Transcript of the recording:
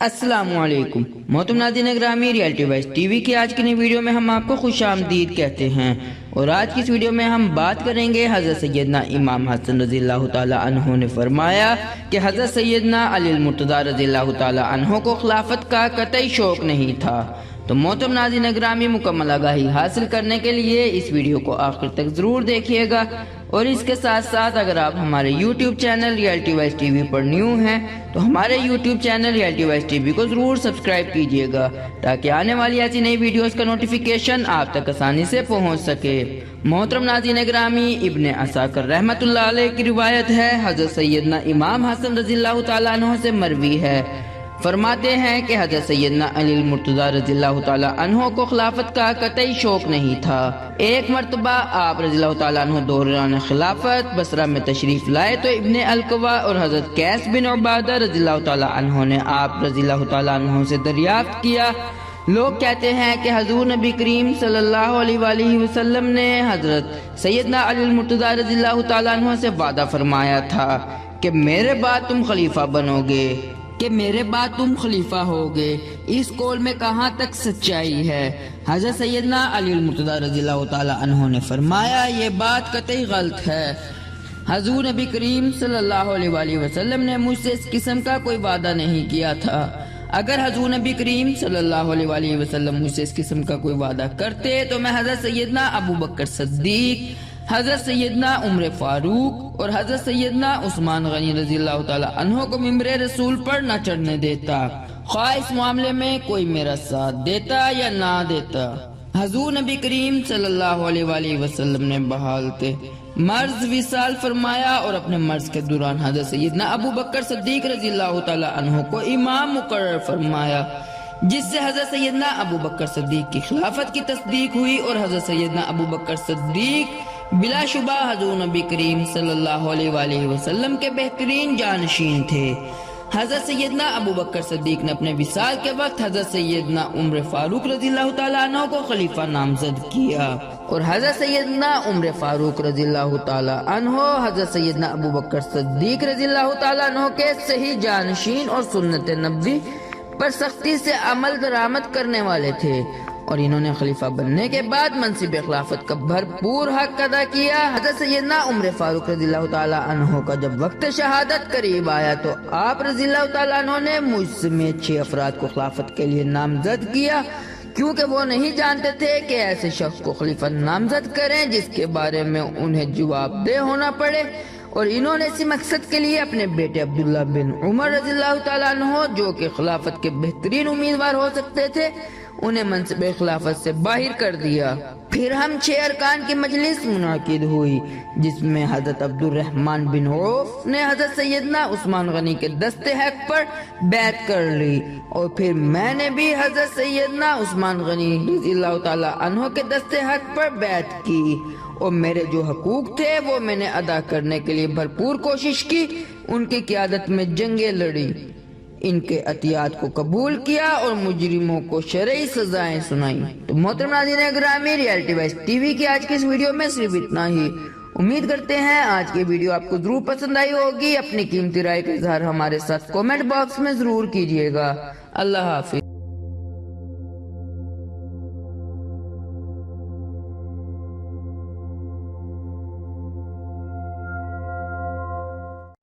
السلام علیکم محترم ناظرین گرامی، ریئلٹی وائس ٹی وی کی آج کی نئی ویڈیو میں ہم آپ کو خوش آمدید کہتے ہیں، اور آج کی اس ویڈیو میں ہم بات کریں گے حضرت سیدنا امام حسن رضی اللہ تعالی عنہ نے فرمایا کہ حضرت سیدنا علی المرتضیٰ رضی اللہ تعالی عنہ کو خلافت کا قطعی شوق نہیں تھا۔ تو محترم ناظرین گرامی، مکمل آگاہی حاصل کرنے کے لیے اس ویڈیو کو آخر تک ضرور دیکھیے گا، اور اس کے ساتھ ساتھ اگر آپ ہمارے YouTube channel reality voice T V پر نیو ہیں تو ہمارے YouTube channel reality voice T V کو ضرور سبسکرائب کیجئے گا تاکہ آنے والی ایسی نئی ویڈیوز کا نوٹیفیکیشن آپ تک آسانی سے پہنچ سکے۔ محترم ناظرین گرامی، ابن عساکر رحمۃ اللہ علیہ کی روایت ہے، حضرت سیدنا امام حسن رضی اللہ تعالیٰ عنہ سے مروی ہے، فرماتے ہیں کہ حضرت سیدنا علی المرتضیٰ رضی اللہ تعالیٰ عنہ کو خلافت کا قطعی شوق نہیں تھا۔ ایک مرتبہ آپ رضی اللہ تعالیٰ عنہ دوران خلافت بصرہ میں تشریف لائے تو ابن القوا اور حضرت قیس بن عبادہ رضی اللہ تعالیٰ عنہ نے آپ رضی اللہ تعالیٰ عنہ سے دریافت کیا۔ لوگ کہتے ہیں کہ حضور نبی کریم صلی اللہ علیہ وآلہ وسلم نے حضرت سیدنا علی المرتضیٰ رضی اللہ تعالیٰ عنہ سے وعدہ فرمایا تھا کہ میرے بعد تم خلیفہ ہوگے، اس قول میں کہاں تک سچائی ہے؟ حضرت سیدنا علی المرتضیٰ رضی اللہ تعالیٰ عنہ نے فرمایا یہ بات قطعی غلط ہے، حضور نبی کریم صلی اللہ علیہ وآلہ وسلم نے مجھ سے اس قسم کا کوئی وعدہ نہیں کیا تھا۔ اگر حضور نبی کریم صلی اللہ علیہ وآلہ وسلم مجھ سے اس قسم کا کوئی وعدہ کرتے تو میں حضرت سیدنا ابو بکر صدیق، حضرت سیدنا عمر فاروق اور حضرت سیدنا عثمان غنی رضی اللہ تعالی عنہ کو ممبر رسول پر نہ چڑھنے دیتا، خواہ اس معاملے میں کوئی میرا ساتھ دیتا یا نہ دیتا۔ حضور نبی کریم صلی اللہ علیہ وآلہ وسلم نے بحالت مرض وصال فرمایا اور اپنے مرض کے دوران حضرت سیدنا ابو بکر صدیق رضی اللہ تعالی عنہ کو امام مقرر فرمایا، جس سے حضرت سیدنا ابو بکر صدیق کی خلافت کی تصدیق ہوئی، اور حضرت سیدنا ابو بکر صدیق بلا شبہ حضور نبی کریم صلی اللہ علیہ وآلہ وسلم کے بہترین جانشین تھے۔ حضرت سیدنا ابو بکر صدیق نے اپنے وصال کے وقت حضرت سیدنا عمر فاروق رضی اللہ تعالیٰ عنہ کو خلیفہ نامزد کیا، اور حضرت سیدنا عمر فاروق رضی اللہ تعالیٰ عنہ حضرت سیدنا ابو بکر صدیق رضی اللہ تعالیٰ عنہ کے صحیح جانشین اور سنت نبوی پر سختی سے عمل درآمد کرنے والے تھے، اور انہوں نے خلیفہ بننے کے بعد منصب خلافت کا بھرپور حق ادا کیا۔ حضرت سیدنا عمر فاروق رضی اللہ تعالیٰ عنہ کا جب وقت شہادت قریب آیا تو آپ رضی اللہ تعالیٰ عنہ نے مجھ سمیت 6 افراد کو خلافت کے لیے نامزد کیا، کیونکہ وہ نہیں جانتے تھے کہ ایسے شخص کو خلیفہ نامزد کریں جس کے بارے میں انہیں جواب دہ ہونا پڑے، اور انہوں نے اسی مقصد کے لیے اپنے بیٹے عبداللہ بن عمر رضی اللہ تعالیٰ عنہ، جو کہ خلافت کے بہترین امیدوار ہو سکتے تھے، انہیں منصب خلافت سے باہر کر دیا۔ پھر ہم 6 ارکان کی مجلس منعقد ہوئی، جس میں حضرت عبد الرحمن بن عوف نے حضرت سیدنا عثمان غنی کے دست حق پر بیعت کر لی، اور پھر میں نے بھی حضرت سیدنا عثمان غنی رضی اللہ تعالی عنہ کے دست حق پر بیعت کی، اور میرے جو حقوق تھے وہ میں نے ادا کرنے کے لیے بھرپور کوشش کی، ان کی قیادت میں جنگیں لڑی، ان کے عطیات کو قبول کیا اور مجرموں کو شرعی سزائیں سنائیں۔ تو محترم ناظرین گرامی، ریئلٹی وائس ٹی وی کی آج کی اس ویڈیو میں صرف اتنا ہی۔ امید کرتے ہیں آج کی ویڈیو آپ کو ضرور پسند آئی ہوگی۔ اپنی قیمتی رائے کا اظہار ہمارے ساتھ کومنٹ باکس میں ضرور کیجیے گا۔ اللہ حافظ۔